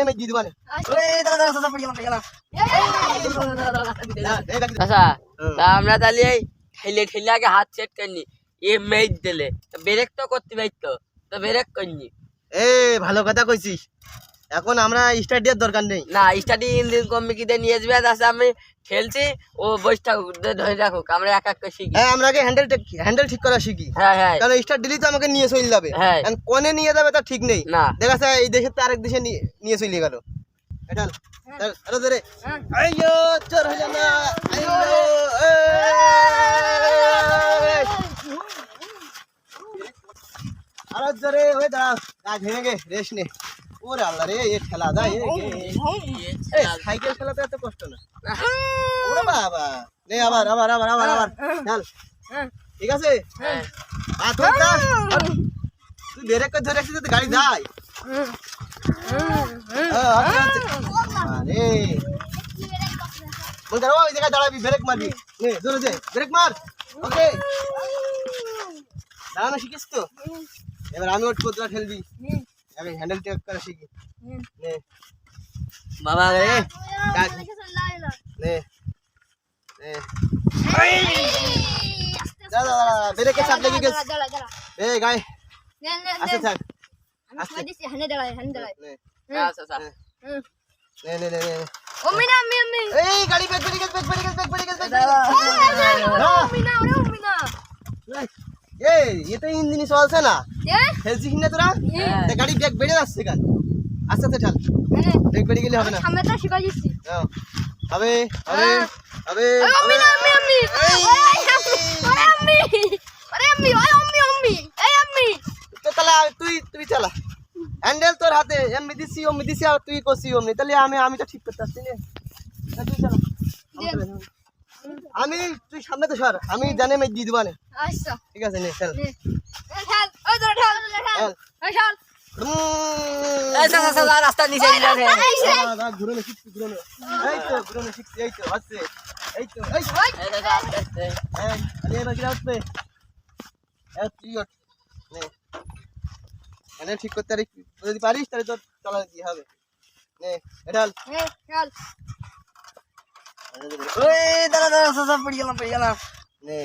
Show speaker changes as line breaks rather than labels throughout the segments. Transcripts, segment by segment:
मैं जीत वाले ओए दादा दादा पड़ गया
আচ্ছা তা আমরা তাহলে ঠেলে ঠেলে আগে হাত সেট করিনি এ মেজ দিলে তো ব্রেক তো করতে পারতো তো ব্রেক করিনি
এ ভালো কথা কইছিস এখন আমরা স্টার্টের দরকার নেই
না স্টাডি ইঞ্জিন কমিটিতে নিয়ে যাবে আচ্ছা আমি ঠেলছি ও বসটা ধরে রাখুক আমরা এক এক করে শিখি
হ্যাঁ আমরা আগে হ্যান্ডেল ঠিক করা শিখি
হ্যাঁ হ্যাঁ
কারণ স্টার্ট দিলেই তো আমাকে নিয়ে চলে যাবে
হ্যাঁ।
এখন কোনে নিয়ে যাবে তা ঠিক নেই
না
দেখা যায় এই দেশে তো আরেক দেশে নিয়ে চলে গেল এটা আরে ধরে আইয়ো চোর হইল না আইয়ো আরে ধরে ওই দা আজ ভেঙে গে রেস নে ওরে আল্লাহ রে এই খেলা দা এই সাইকেল খেলাতে এত কষ্ট না ওরে বাবা নে আবার আবার আবার আবার আবার চল ঠিক আছে
হ্যাঁ
আ তুই যা তুই ব্রেক করে ধরে রাখছিস তো গাড়ি যায় আরে বল দাঁড়া ওই জায়গায় দাঁড়াবি ব্রেক মারবি নে জোরে দে ব্রেক মার ওকে দাঁড়ানো শিখিস তো এবার আমি ওর কোদরা ঠেলবি আগে হ্যান্ডেল টেক করা শিখি নে বাবা রে নে নে দাদা দাদা ব্রেকে চাপ লেগে গেছে এই গায় আচ্ছা থাক নে
আচ্ছা আচ্ছা
নে নে নে নে
Omina, Mimi.
এই গাড়ি ব্রেক পড়ে গেছে এই এটা ইঞ্জিন চলছে না হেলছিস না তোরা তা গাড়ি ব্রেক বেড়ে যাচ্ছে কেন আস্তে আস্তে ঠাল ব্রেক বেড়ে গেলে হবে না নাও। হবে হবে হবে তো তাহলে তুই চালা হ্যান্ডেল তোর হাতে এমনি দিছি আর তুই করছি অমনি তাহলে আমি তো ঠিক করতে পারছি না তুই চালা আমি তুই সামনে তো সর আমি জানে আমি দিয়ে দিবা না ঠিক আছে নে চল
আচ্ছা আচ্ছা রাস্তা নিচে নিয়ে যাবে
ঘুরে শিখছি এই তো হচ্ছে এই তো এবার কি আসবে তুই নে মানে ঠিক করতে যদি পারিস তাহলে তো চলা দিয়ে হবে নে এডাল
ওই দাদা দাদা সব পড়ে গেলাম
নে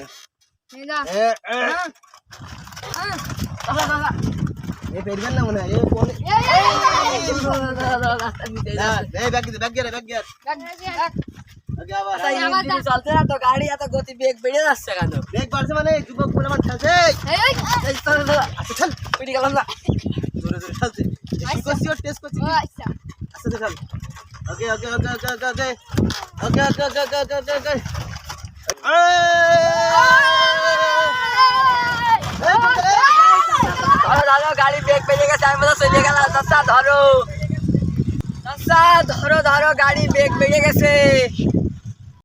এ পেরবেন না মনে হয় এ কোন
রাস্তা নিচে
এই ব্যাগ গিয়ার আগে আবার
চলতে না তো গাড়ি এত গতি বেগ বেড়ে যাচ্ছে কেন
ব্রেক বাড়ছে মানে যুবক বলে আমার খেলছে আচ্ছা চল
পিটি গেলাম না
জোরে খেলছে কি করছি ওর টেস্ট করছি আচ্ছা চল ওকে
ধরো গাড়ি বেগ বেড়ে গেছে আমি তো চলে গেলাম চাচা ধরো গাড়ি বেগ বেড়ে গেছে